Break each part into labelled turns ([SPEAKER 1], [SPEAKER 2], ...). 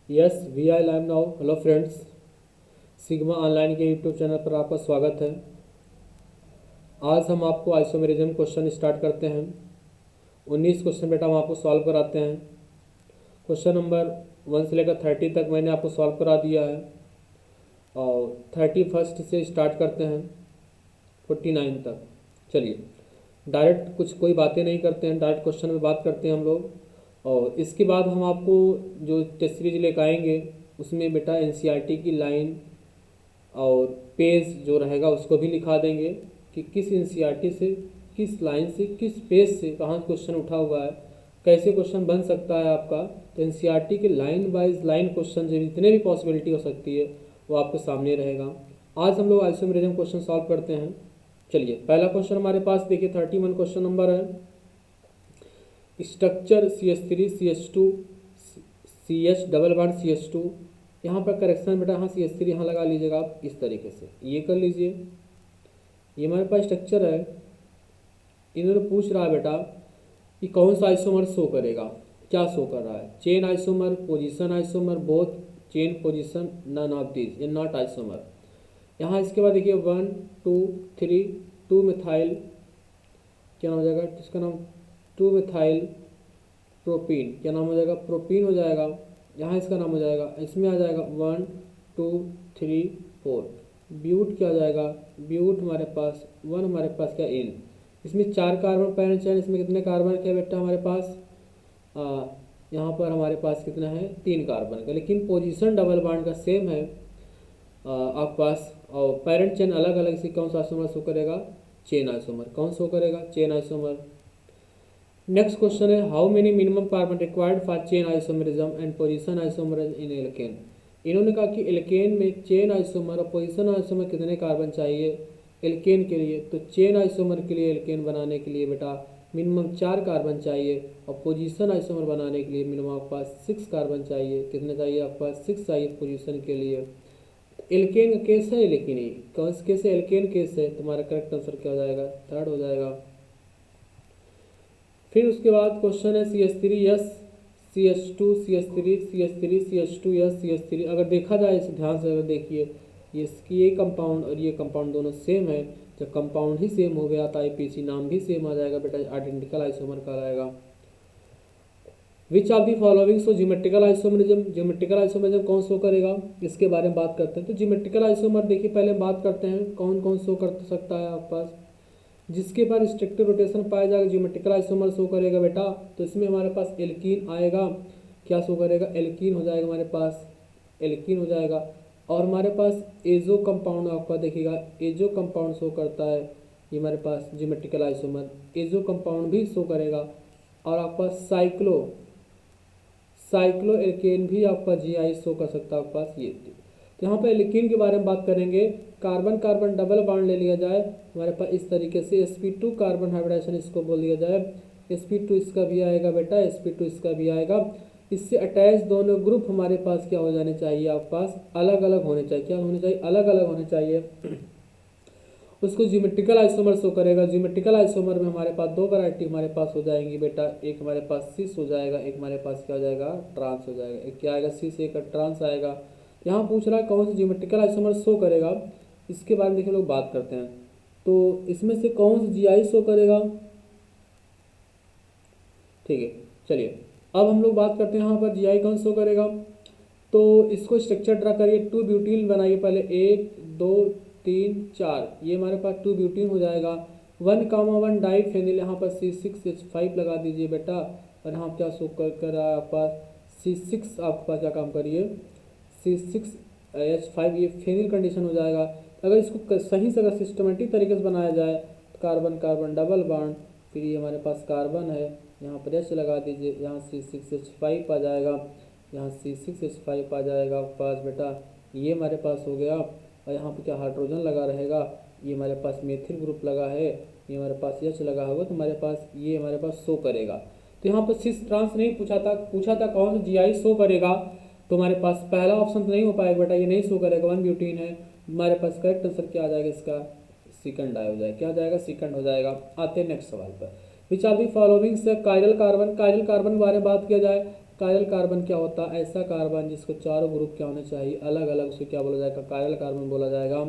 [SPEAKER 1] Yes we I live now. Hello friends, Sigma online के YouTube channel पर आपका स्वागत है। आज हम आपको आइसोमेरिज्म क्वेश्चन स्टार्ट करते हैं। 19 क्वेश्चन बेटा हम आपको सॉल्व कराते हैं। क्वेश्चन नंबर 1 से लेकर 30 तक मैंने आपको सॉल्व करा दिया है और 31 से स्टार्ट करते हैं 49 तक। चलिए डायरेक्ट कुछ कोई बातें नहीं करते हैं, डायरेक्ट क्वेश्चन में बात करते हैं हम लोग। और इसके बाद हम आपको जो टेस्ट सीरीज लेकर आएंगे उसमें बेटा एनसीईआरटी की लाइन और पेज जो रहेगा उसको भी लिखा देंगे कि किस एनसीईआरटी से, किस लाइन से, किस पेज से कहाँ क्वेश्चन उठा हुआ है, कैसे क्वेश्चन बन सकता है आपका। तो एनसीईआरटी के लाइन वाइज लाइन क्वेश्चन जो जितने भी पॉसिबिलिटी हो सकती है वो आपके सामने रहेगा। आज हम लोग आइसोमेरिज्म क्वेश्चन सॉल्व करते हैं। चलिए पहला क्वेश्चन हमारे पास देखिए 31 क्वेश्चन नंबर है। Structure CH3 CH2 CH double bond CH2। यहाँ पर करेक्शन बेटा यहाँ CH3 यहाँ लगा लीजिएगा आप इस तरीके से, ये कर लीजिए। ये हमारे पास स्ट्रक्चर है। इन्होंने पूछ रहा है बेटा कि कौन सा आइसोमर शो करेगा, क्या शो कर रहा है। Chain isomer, position isomer, both chain position, none of this, ये नॉट आइसोमर। यहाँ इसके बाद देखिए 1 2 3 2 मिथाइल, क्या नाम हो जाएगा इसका नाम, 2 मिथाइल प्रोपीन, क्या नाम हो जाएगा, प्रोपीन हो जाएगा। यहाँ इसका नाम हो जाएगा, इसमें आ जाएगा 1 2 3 4। ब्यूट क्या हो जाएगा, ब्यूट हमारे पास 1, हमारे पास क्या इन। इसमें 4 कार्बन पेरेंट्स हैं। इसमें कितने कार्बन के बेटा हमारे पास, यहाँ पर हमारे पास कितना है 3 कार्बन का, लेकिन पोजीशन डबल बॉन्ड का सेम है आपके पास। और पेरेंट चेन अलग अलग से कौन सा आइसोमर शो करेगा, चेन आइसोमर। कौन शो करेगा, चेन आइसोमर। नेक्स्ट क्वेश्चन है how many minimum carbon required for chain isomerism and position isomerism in alkane. इन्होंने कहा कि एल्केन में चेन आइसोमर और पोजीशन आइसोमर कितने कार्बन चाहिए एल्केन के लिए। तो चेन आइसोमर के लिए एल्केन बनाने के लिए बेटा मिनिमम 4 कार्बन चाहिए और पोजीशन आइसोमर बनाने के लिए मिनिमम आपके पास 6 कार्बन चाहिए। कितने चाहिए आपके पास, 6 चाहिए पोजीशन के लिए। एल्केन का केस है, लेकिन ये कौन सा केस है, एल्केन केस है। तुम्हारा करेक्ट आंसर क्या हो जाएगा, 3rd हो जाएगा। फिर उसके बाद क्वेश्चन है CH3 yes CH2 CH3 CH3 CH2 yes CH3। अगर देखा जाए इसे ध्यान से, अगर देखिए ये कंपाउंड और ये कंपाउंड दोनों सेम है। जब कंपाउंड ही सेम हो गया तो IPC नाम भी सेम आ जाएगा बेटा, आइडेंटिकल आइसोमर कहलाएगा। Which of the following so geometrical isomerism. Geometrical isomerism कौन शो करेगा, इसके बारे में बात करते हैं। तो ज्योमेट्रिकल आइसोमर देखिए पहले बात करते हैं कौन कौन शो कर सकता है आपके पास। जिसके बाद स्ट्रक्चरल रोटेशन पाया जाएगा ज्योमेट्रिकल आइसोमर शो करेगा बेटा। तो इसमें हमारे पास एल्कीन आएगा, क्या शो करेगा, एल्कीन हो जाएगा हमारे पास, एल्कीन हो जाएगा। और हमारे पास एजो कंपाउंड आपका देखिएगा, एजो कंपाउंड शो करता है ये हमारे पास ज्योमेट्रिकल आइसोमर, एजो कंपाउंड भी शो करेगा। और आपके पास साइक्लो एल्केन भी आपका GI शो कर सकता है आपके पास ये। तो यहाँ पर एल्कीन के बारे में बात करेंगे। कार्बन कार्बन डबल बॉन्ड ले लिया जाए हमारे पास इस तरीके से, sp2 कार्बन हाइब्रिडाइजेशन इसको बोल दिया जाए। sp2 इसका भी आएगा बेटा, sp2 इसका भी आएगा। इससे अटैच दोनों ग्रुप हमारे पास क्या हो जाने चाहिए, आपके पास अलग अलग होने चाहिए। क्या होने चाहिए, अलग अलग होने चाहिए। उसको ज्योमेट्रिकल आइसोमर शो करेगा। ज्योमेट्रिकल आइसोमर में हमारे पास 2 वैरायटी हमारे पास हो जाएंगी बेटा, एक हमारे पास सिस हो जाएगा, एक हमारे पास क्या हो जाएगा, ट्रांस हो जाएगा। एक क्या आएगा, सिस, एक ट्रांस आएगा। यहाँ पूछ रहा है कौन सा ज्योमेट्रिकल आइसोमर शो करेगा, इसके बारे में देखिए लोग बात करते हैं। तो इसमें से कौन सा GI शो करेगा, ठीक है। चलिए अब हम लोग बात करते हैं यहाँ पर GI कौन शो करेगा। तो इसको स्ट्रक्चर ड्रा करिए, 2 ब्यूटीन बनाइए पहले, 1 2 3 4, ये हमारे पास 2 ब्यूटीन हो जाएगा। 1,1 डाई फेनिल, यहाँ पर C6H5 लगा दीजिए बेटा। और यहाँ क्या शो कर रहा है आपके पास, C6 आपके पास क्या काम करिए, C6H5, ये फेनिल कंडीशन हो जाएगा। अगर इसको सही से अगर सिस्टमेटिक तरीके से बनाया जाए तो कार्बन कार्बन डबल बॉन्ड, फिर ये हमारे पास कार्बन है, यहाँ पर H लगा दीजिए, यहाँ C6H5 आ जाएगा, यहाँ C6H5 आ जाएगा आपके पास बेटा, ये हमारे पास हो गया। और यहाँ पे क्या हाइड्रोजन लगा रहेगा, ये हमारे पास मेथिल ग्रुप लगा है, ये हमारे पास H लगा होगा, तो हमारे पास ये हमारे पास शो करेगा। तो यहाँ पर सिस ट्रांस नहीं पूछा था कौन सा GI शो करेगा। तो हमारे पास पहला ऑप्शन तो नहीं हो पाएगा बेटा, ये नहीं शो करेगा, 1 ब्यूटीन है। हमारे पास करेक्ट आंसर क्या आ जाएगा इसका, सेकंड हो जाएगा, क्या हो जाएगा, सेकंड हो जाएगा। आते हैं नेक्स्ट सवाल पर। विच आर दी फॉलोइंग से कायरल कार्बन। कायरल कार्बन के बारे में बात किया जाए कायरल कार्बन क्या होता है? ऐसा कार्बन जिसको चारों ग्रुप क्या होने चाहिए? अलग अलग, उसे क्या बोला जाएगा? कायरल कार्बन बोला जाएगा।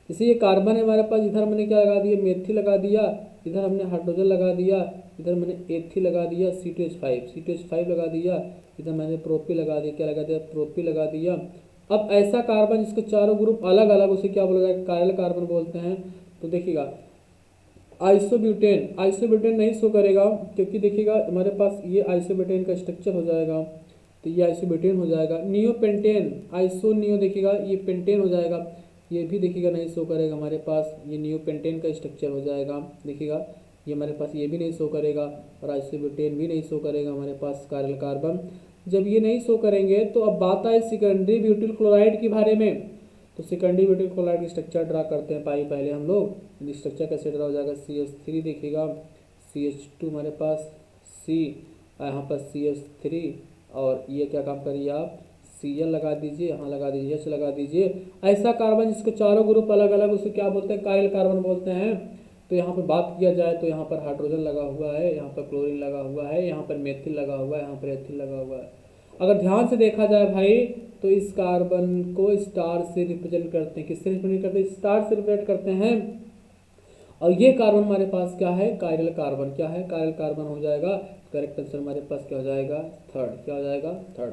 [SPEAKER 1] जैसे ये कार्बन है हमारे पास, इधर मैंने क्या लगा दिया? मेथी लगा दिया, इधर हमने हाइड्रोजन लगा दिया, इधर मैंने एथी लगा दिया, C2H5 लगा दिया, इधर मैंने प्रोपी लगा दिया, क्या लगा दिया? प्रोपी लगा दिया। अब ऐसा कार्बन जिसको चारों ग्रुप अलग अलग, उसे क्या बोला जाएगा? कायरल कार्बन बोलते हैं। तो देखिएगा आइसोब्यूटेन नहीं शो करेगा, क्योंकि देखिएगा हमारे पास ये आइसोब्यूटेन का स्ट्रक्चर हो जाएगा, तो ये आइसोब्यूटेन हो जाएगा। नियोपेंटेन, आइसो नियो देखिएगा ये पेंटेन हो जाएगा, ये भी देखिएगा नहीं शो करेगा हमारे पास, ये नियोपेंटेन का स्ट्रक्चर हो जाएगा। देखिएगा ये हमारे पास ये भी नहीं शो करेगा, और आइसोब्यूटेन भी नहीं शो करेगा हमारे पास कायरल कार्बन। जब ये नहीं शो करेंगे तो अब बात आए सेकेंडरी ब्यूटिल क्लोराइड के बारे में। तो सेकेंडरी ब्यूटिल क्लोराइड की स्ट्रक्चर ड्रा करते हैं पहले हम लोग। स्ट्रक्चर कैसे ड्रा हो जाएगा? CH3 देखिएगा, CH2 हमारे पास, C यहाँ पर CH3, और ये क्या काम करिए आप? Cl लगा दीजिए, यहाँ लगा दीजिए, H लगा दीजिए। ऐसा कार्बन जिसको चारों ग्रुप अलग अलग, उसे क्या बोलते हैं? कायरल कार्बन बोलते हैं। तो यहाँ पर बात किया जाए तो यहाँ पर हाइड्रोजन लगा हुआ है, यहाँ पर क्लोरीन लगा हुआ है, यहाँ पर मेथिल लगा हुआ है, यहाँ पर एथिल लगा हुआ है। अगर ध्यान से देखा जाए भाई, तो इस कार्बन को स्टार से रिप्रेजेंट करते हैं। किससे रिप्रेजेंट करते हैं? स्टार से रिप्रेजेंट करते हैं। और ये कार्बन हमारे पास क्या है? Chiral carbon. क्या है? कायरल कार्बन हो जाएगा। करेक्ट आंसर हमारे पास क्या हो जाएगा? थर्ड। क्या हो जाएगा? थर्ड।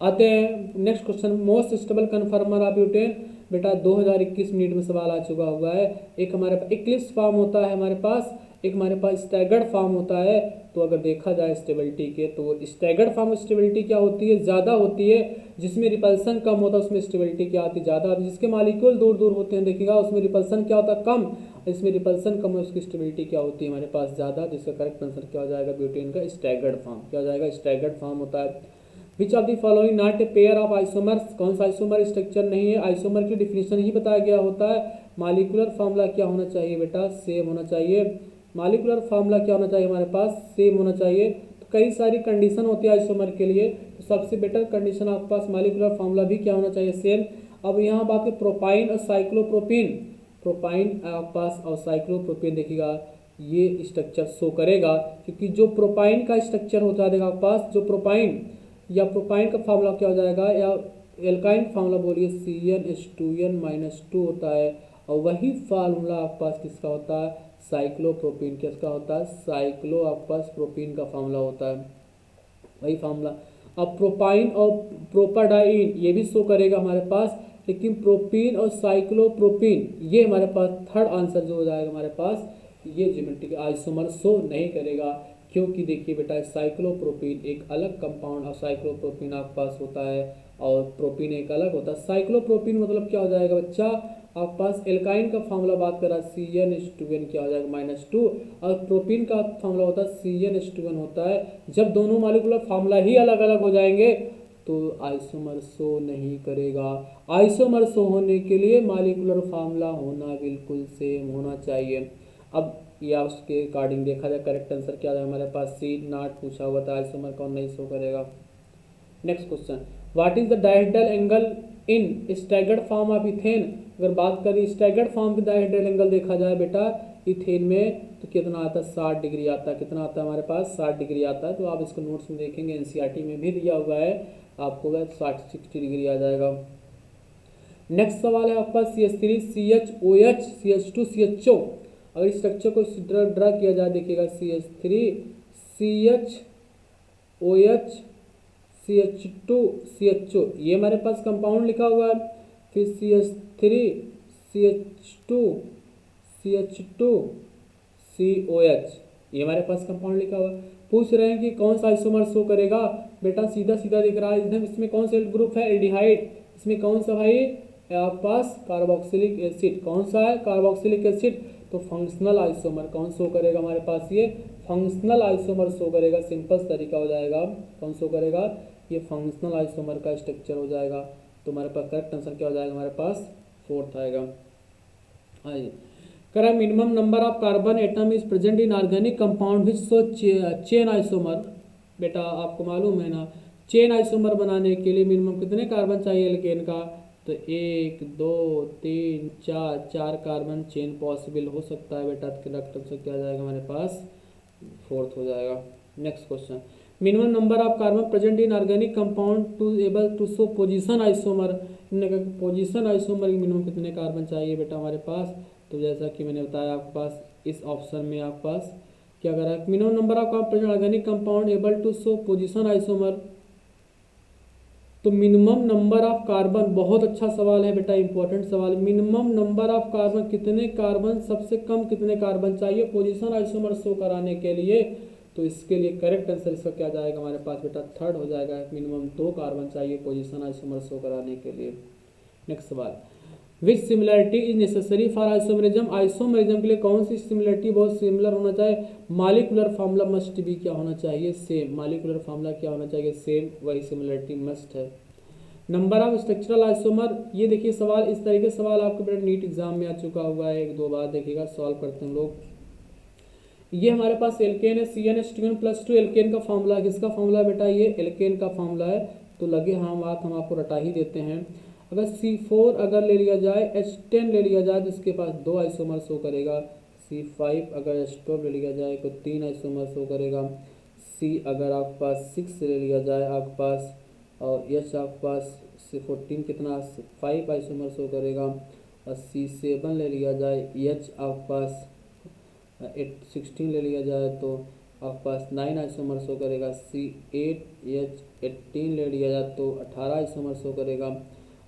[SPEAKER 1] आते हैं next question, most stable कन्फर्मर of butane. बेटा 2021 मिनट में सवाल आ चुका हुआ है। एक हमारे पास इक्लिप्स फॉर्म होता है हमारे पास, एक हमारे पास स्टैगर्ड फॉर्म होता है। तो अगर देखा जाए स्टेबिलिटी के, तो स्टैगर्ड फॉर्म स्टेबिलिटी क्या होती है? ज़्यादा होती है। जिसमें रिपल्सन कम होता है उसमें स्टेबिलिटी क्या आती है? ज़्यादा आती है। जिसके मालिक्यूल दूर दूर होते हैं देखिएगा, उसमें रिपल्सन क्या होता है? कम। इसमें रिपल्सन कम है, उसकी स्टेबिलिटी क्या होती है हमारे पास? ज़्यादा। जिसका करेक्ट आंसर क्या हो जाएगा? ब्यूटेन का स्टैगर्ड फॉर्म। क्या हो जाएगा? स्टैगर्ड फॉर्म होता है। Which of the following not a pair of isomers? कौन सा आइसोमर स्ट्रक्चर नहीं है? आइसोमर की डिफिनेशन ही बताया गया होता है। मालिकुलर फार्मूला क्या होना चाहिए बेटा? सेम होना चाहिए। मालिकुलर फार्मूला क्या होना चाहिए हमारे पास? सेम होना चाहिए। तो कई सारी कंडीशन होती है आइसोमर के लिए, तो सबसे बेटर कंडीशन आपके पास मालिकुलर फार्मूला भी क्या होना चाहिए? सेम। अब यहाँ बात है प्रोपाइन और साइक्लोप्रोपीन। प्रोपाइन आपके पास और साइक्लोप्रोपीन देखिएगा ये स्ट्रक्चर शो करेगा, क्योंकि जो प्रोपाइन का स्ट्रक्चर होता है देखा आपके पास, जो प्रोपाइन या प्रोपाइन का फार्मूला क्या हो जाएगा? या एल्काइन फार्मूला बोलिए CnH2n-2 होता है। और वही फार्मूला आपके पास किसका होता है? साइक्लोप्रोपीन। किसका होता है? साइक्लो आपके पास प्रोपीन का फार्मूला होता है, वही फार्मूला। अब प्रोपाइन और प्रोपाडाइन ये भी शो करेगा हमारे पास, लेकिन प्रोपीन और साइक्लोप्रोपीन ये हमारे पास थर्ड आंसर जो हो जाएगा हमारे पास, ये ज्योमेट्रिक आइसोमर शो नहीं करेगा। क्योंकि देखिए बेटा साइक्लोप्रोपीन एक अलग कंपाउंड और साइक्लोप्रोपीन आपके पास होता है, और प्रोपीन एक अलग होता है। साइक्लोप्रोपीन मतलब क्या हो जाएगा बच्चा? आपके पास एल्काइन का फार्मूला बात कर रहा है CnH2n क्या हो जाएगा? -2। और प्रोपीन का फार्मूला होता है CnH2n होता है। जब दोनों मॉलिक्यूलर फार्मूला ही अलग अलग हो जाएंगे तो आइसोमर शो नहीं करेगा। आइसोमर शो होने के लिए मॉलिक्यूलर फार्मूला होना बिल्कुल सेम होना चाहिए। अब या उसके अकॉर्डिंग देखा जाए करेक्ट आंसर क्या है हमारे पास? C नॉट पूछा हुआ था, आइसोमर कौन नहीं शो करेगा। Next question, what is the dihedral angle in staggered form of ethane? अगर बात करें स्टैगर्ड फॉर्म का डायहेड्रल एंगल देखा जाए बेटा इथेन में, तो कितना आता है? 60 डिग्री आता है। कितना आता है हमारे पास? 60 डिग्री आता है। तो आप इसको नोट्स में देखेंगे, NCERT में भी दिया हुआ है आपको, 60 डिग्री आ जाएगा। नेक्स्ट सवाल है आपका CH3 CHOH CH2 CHO। अगर इस स्ट्रक्चर को ड्रा किया जाए देखिएगा CH3 CHOH CH2 CHO, ये हमारे पास कंपाउंड लिखा हुआ है। फिर CH3 CH2 CH2 COH, ये हमारे पास कंपाउंड लिखा हुआ है। पूछ रहे हैं कि कौन सा आइसोमर शो करेगा? बेटा सीधा सीधा दिख रहा है, इसमें कौन सा ग्रुप है? एल्डिहाइड। इसमें कौन सा भाई आपके पास? Carboxylic acid. कौन सा है? Carboxylic acid. तो फंक्शनल आइसोमर कौन शो करेगा हमारे पास? ये फंक्शनल आइसोमर शो करेगा। सिंपल तरीका हो जाएगा, कौन शो करेगा? ये फंक्शनल आइसोमर का स्ट्रक्चर हो जाएगा। तो हमारे पास करेक्ट आंसर क्या हो जाएगा हमारे पास? फोर्थ आएगा। आइए करें minimum number of carbon atom is present in organic compound which so chain isomer. बेटा आपको मालूम है ना, चेन आइसोमर बनाने के लिए मिनिमम कितने कार्बन चाहिए एल्केन का? तो 1 2 3 4 कार्बन चेन पॉसिबल हो सकता है बेटा। करेक्ट आंसर क्या आ जाएगा हमारे पास? फोर्थ हो जाएगा। Next question, minimum number of carbon present in organic compound to able to show position isomer. Position isomer की मिनिमम कितने कार्बन चाहिए बेटा हमारे पास। तो जैसा कि मैंने बताया आपके पास इस ऑप्शन में आपके पास क्या करा है, minimum number of carbon present organic compound able to show position isomer. तो मिनिमम नंबर ऑफ कार्बन, बहुत अच्छा सवाल है बेटा, इंपॉर्टेंट सवाल। मिनिमम नंबर ऑफ कार्बन, कितने कार्बन, सबसे कम कितने कार्बन चाहिए पोजीशन आइसोमर शो कराने के लिए। तो इसके लिए करेक्ट आंसर इसका क्या जाएगा हमारे पास बेटा, थर्ड हो जाएगा। मिनिमम 2 कार्बन चाहिए पोजीशन आइसोमर शो कराने के लिए। नेक्स्ट सवाल, which similarity is necessary for isomerism. Isomerism के लिए कौन सी सिमिलरिटी बहुत सिमिलर होना चाहिए। मॉलिक्यूलर फार्मूला मस्ट भी क्या होना चाहिए, सेम। मॉलिक्यूलर फार्मूला क्या होना चाहिए, सेम, वही सिमिलरिटी मस्ट है। नंबर ऑफ स्ट्रक्चरल आइसोमर, ये देखिए सवाल इस तरीके से सवाल आपके बेटा नीट एग्जाम में आ चुका हुआ है, 1-2 बार देखिएगा, सॉल्व करते हैं लोग। ये हमारे पास एल्केन है, CnH2n + 2 एल्केन का फार्मूला है। किसका फार्मूला है बेटा, ये एल्केन का फार्मूला है। तो लगे हम आपको रटा ही देते हैं। अगर C4 अगर ले लिया जाए, H10 ले लिया जाए तो इसके पास 2 आइसोमर शो करेगा। C5 अगर H12 ले लिया जाए तो 3 आइसोमर शो करेगा। C अगर आपके पास 6 ले लिया जाए आपके पास, और H आपके पास C14 कितना 5 आइसोमर शो करेगा। और C7 ले लिया जाए, H आपके पास 16 ले लिया जाए तो आपके पास 9 आइसोमर शो करेगा। C8H18 ले लिया जाए तो 18 आइसोमर शो करेगा।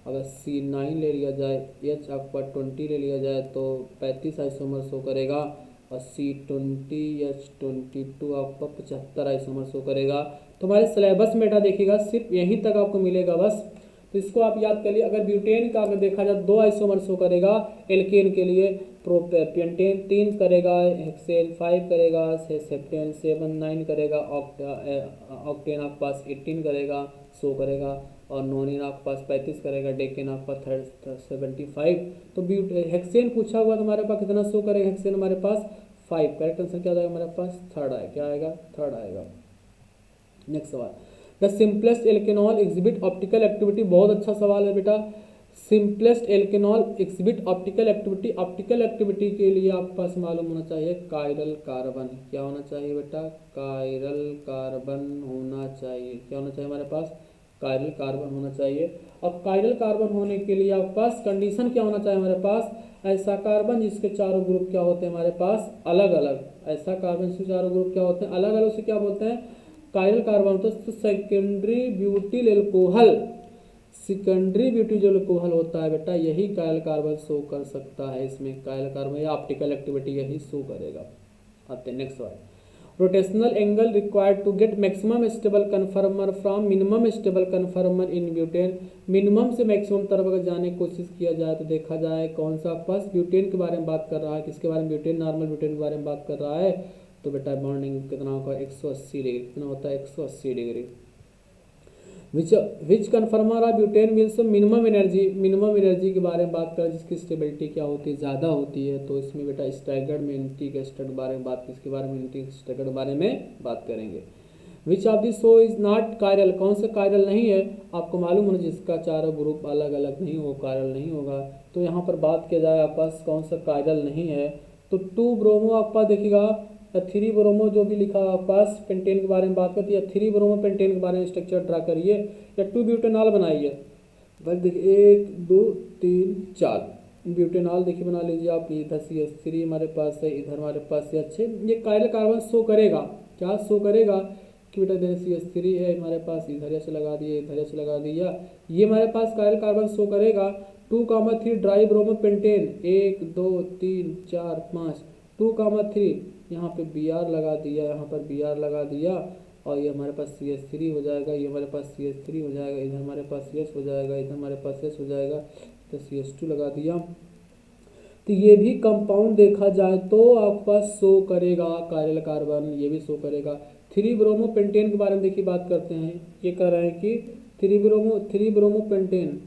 [SPEAKER 1] अगर C9 ले लिया जाए, H आपके पास 20 ले लिया जाए तो 35 आइसोमर शो करेगा। और C20H22 आपका 75 आइसोमर शो करेगा। तो हमारे सिलेबस में बेटा देखिएगा सिर्फ यहीं तक आपको मिलेगा बस। तो इसको आप याद कर लिए। अगर ब्यूटेन का अगर देखा जाए 2 आइसोमर शो करेगा एल्केन के लिए, पेंटेन 3 करेगा, हेक्सेन 5 करेगा, सेप्टेन 7 9 करेगा, ऑक्टेन आपके पास 18 करेगा शो करेगा, और नोनिन आपके पास 35 करेगा, डेकेन आपके पास 75। तो हेक्सेन पूछा हुआ तो हमारे पास कितना शो करेगा, हेक्सेन हमारे पास 5। करेक्ट आंसर क्या आएगा हमारे पास, थर्ड आएगा। क्या आएगा, थर्ड आएगा। नेक्स्ट सवाल, the simplest alkanol exhibit optical activity. बहुत अच्छा सवाल है बेटा। Simplest alkanol exhibit optical activity. Optical activity के लिए आपके पास मालूम होना चाहिए कायरल कार्बन। क्या होना चाहिए बेटा, कायरल कार्बन होना चाहिए। क्या होना चाहिए हमारे पास, कायरल कार्बन होना चाहिए। अब कायरल कार्बन होने के लिए आपके पास कंडीशन क्या होना चाहिए हमारे पास, ऐसा कार्बन जिसके चारों ग्रुप क्या होते हैं हमारे पास अलग अलग। ऐसा कार्बन जिसके चारों ग्रुप क्या होते हैं अलग अलग, उसे क्या बोलते हैं, कायरल कार्बन। तो secondary butyl alcohol, secondary butyl alcohol होता है बेटा, यही कायरल कार्बन शो कर सकता है। इसमें कायरल कार्बन या ऑप्टिकल एक्टिविटी यही शो करेगा। आते हैं नेक्स्ट सवाल, rotational angle required to get maximum stable conformer from minimum stable conformer in butane. Minimum से मैक्सिमम तरफ अगर जाने की कोशिश किया जाए तो देखा जाए कौन सा आपके पास ब्यूटेन के बारे में बात कर रहा है। किसके बारे में, ब्यूटेन, नॉर्मल ब्यूटेन के बारे में बात कर रहा है। तो बेटा बॉन्डिंग कितना होगा, 180 डिग्री। कितना होता है, 180 degree. Which कन्फर्मर of butane means minimum energy. Minimum energy के बारे में बात करें जिसकी स्टेबिलिटी क्या होती है, ज़्यादा होती है। तो इसमें बेटा स्टैगर्ड मैग्नेटिक स्टेट के बारे में बात, किसके बारे में, मैग्नेटिक स्टेट के बारे में बात करेंगे। Which of this show is not chiral. कौन सा कायरल नहीं है, आपको मालूम होना जिसका चारों ग्रुप अलग अलग नहीं हो, कायरल नहीं होगा। तो यहाँ पर बात किया जाए आपके पास कौन सा कायरल नहीं है, तो 2 ब्रोमो आपके पास देखिएगा, 3 ब्रोमो जो भी लिखा आपके पास पेंटेन के बारे में बात करती है, 3 ब्रोमो पेंटेन के बारे में स्ट्रक्चर ड्रा करिए, या 2 ब्यूटेनॉल बनाइए। बस देखिए 1 2 3 4 ब्यूटेनॉल देखिए बना लीजिए आप। इधर CH3 हमारे पास है, इधर हमारे पास है। अच्छे ये कायरल कार्बन शो करेगा, क्या शो करेगा कि बेटा इधर CH3 है हमारे पास, इधर से लगा दिए, इधर से लगा दिया, ये हमारे पास कायरल कार्बन शो करेगा। 2,3 ड्राई ब्रोमो पेंटेन, 1 2 3 4 5, 2,3 यहाँ पे Br लगा दिया, यहाँ पर Br लगा दिया, और ये हमारे पास CH3 हो जाएगा, ये हमारे पास CH3 हो जाएगा, इधर हमारे पास CH हो जाएगा, इधर हमारे पास H हो जाएगा, तो CH2 लगा दिया। तो ये भी कंपाउंड देखा जाए तो आपके पास शो करेगा कायरल कार्बन, ये भी शो करेगा। 3 ब्रोमो पेंटेन के बारे में देखिए बात करते हैं। ये कह रहे हैं कि 3 ब्रोमो पेंटेन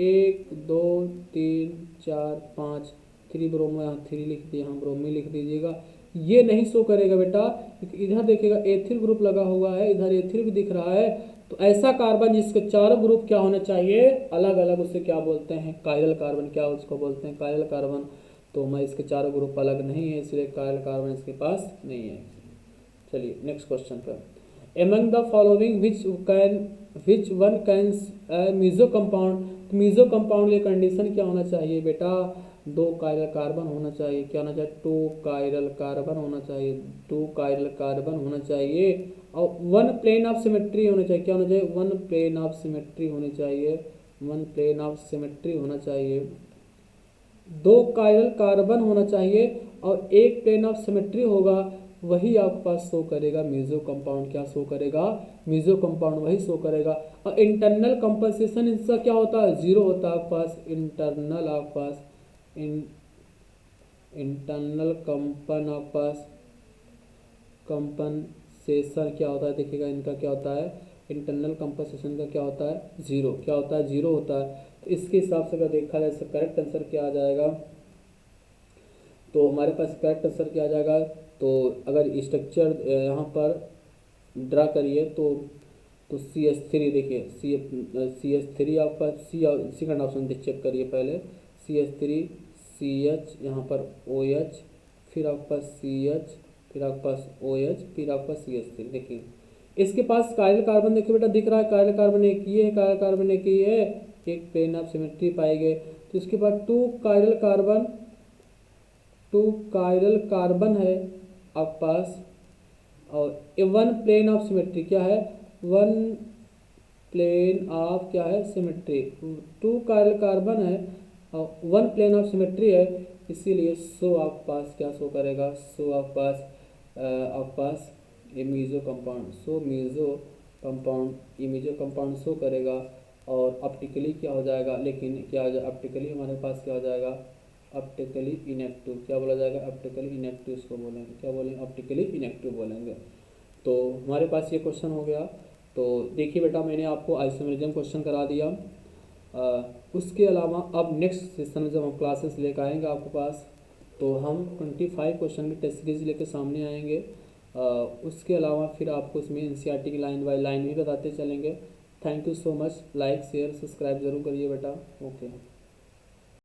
[SPEAKER 1] 1 2 3 4 5, 3 ब्रोमो, यहाँ 3 लिख दिए, यहाँ ब्रोमी लिख दीजिएगा। ये नहीं शो करेगा बेटा। इधर देखिएगा एथिल ग्रुप लगा हुआ है, इधर एथिल भी दिख रहा है। तो ऐसा कार्बन जिसके चारों ग्रुप क्या होने चाहिए अलग अलग, उसे क्या बोलते हैं, कायरल कार्बन। क्या उसको बोलते हैं, कायरल कार्बन। तो मैं इसके चारों ग्रुप अलग नहीं है, इसलिए कायरल कार्बन इसके पास नहीं है। चलिए नेक्स्ट क्वेश्चन पर, among the following which one can meso compound. Meso compound की कंडीशन क्या होना चाहिए बेटा, 2 कायरल कार्बन होना चाहिए, क्या होना चाहिए, 2 कायरल कार्बन होना चाहिए, 2 कायरल कार्बन होना चाहिए, और 1 प्लेन ऑफ सिमेट्री होना चाहिए, क्या होना चाहिए, 1 प्लेन ऑफ सिमेट्री होनी चाहिए, 1 प्लेन ऑफ सिमेट्री होना चाहिए, 2 कायरल कार्बन होना चाहिए और 1 प्लेन ऑफ सिमेट्री होगा, वही आपके पास शो करेगा मीजो कंपाउंड। क्या शो करेगा, मीजो कंपाउंड वही शो करेगा। और इंटरनल कंपनसेशन इसका क्या होता है, 0 होता है आपके पास, इंटरनल आपके पास इंटरनल कंपन आपके पास कंपनसेशन क्या होता है, देखिएगा इनका क्या होता है, इंटरनल कंपनसेशन का क्या होता है, 0, क्या होता है, 0 होता है। तो इसके हिसाब से अगर देखा जाए इसका करेक्ट आंसर क्या आ जाएगा, तो हमारे पास करेक्ट आंसर क्या आ जाएगा, तो अगर स्ट्रक्चर यहाँ पर ड्रा करिए तो CH3 देखिए, CH3 आपका सेकंड ऑप्शन चेक करिए पहले, CH3 CH यहाँ पर OH, फिर आपके पास CH, फिर आपके पास OH, फिर आपके पास CH3। देखिए इसके पास कायरल कार्बन देखिए बेटा दिख रहा है, कायरल कार्बन एक ही है, कायरल कार्बन एक ही है, एक प्लेन ऑफ सिमेट्री पाए गए। तो इसके बाद 2 कायरल कार्बन है आपके पास, और 1 प्लेन ऑफ सिमेट्री क्या है, 1 प्लेन ऑफ क्या है, सिमेट्री, 2 कायरल कार्बन है और 1 प्लेन ऑफ सिमेट्री है, इसीलिए सो आपके पास क्या शो करेगा, सो आपके पास ये मीजो कंपाउंड, सो मीजो कंपाउंड, ये मीजो कंपाउंड शो करेगा। और ऑप्टिकली क्या हो जाएगा, लेकिन क्या हो जाएगा, ऑप्टिकली हमारे पास क्या हो जाएगा, ऑप्टिकली इनएक्टिव, क्या बोला जाएगा, ऑप्टिकली इनएक्टिव इसको बोलेंगे, क्या बोलेंगे, ऑप्टिकली इनएक्टिव बोलेंगे। तो हमारे पास ये क्वेश्चन हो गया। तो देखिए बेटा मैंने आपको आइसोमेरिज्म क्वेश्चन करा दिया। उसके अलावा अब नेक्स्ट सेशन में जब हम क्लासेस लेकर आएंगे आपके पास, तो हम 25 क्वेश्चन की टेस्ट सीरीज लेकर सामने आएंगे। उसके अलावा फिर आपको इसमें NCERT की लाइन बाय लाइन भी बताते चलेंगे। Thank you so much, like share subscribe जरूर करिए बेटा। ओके।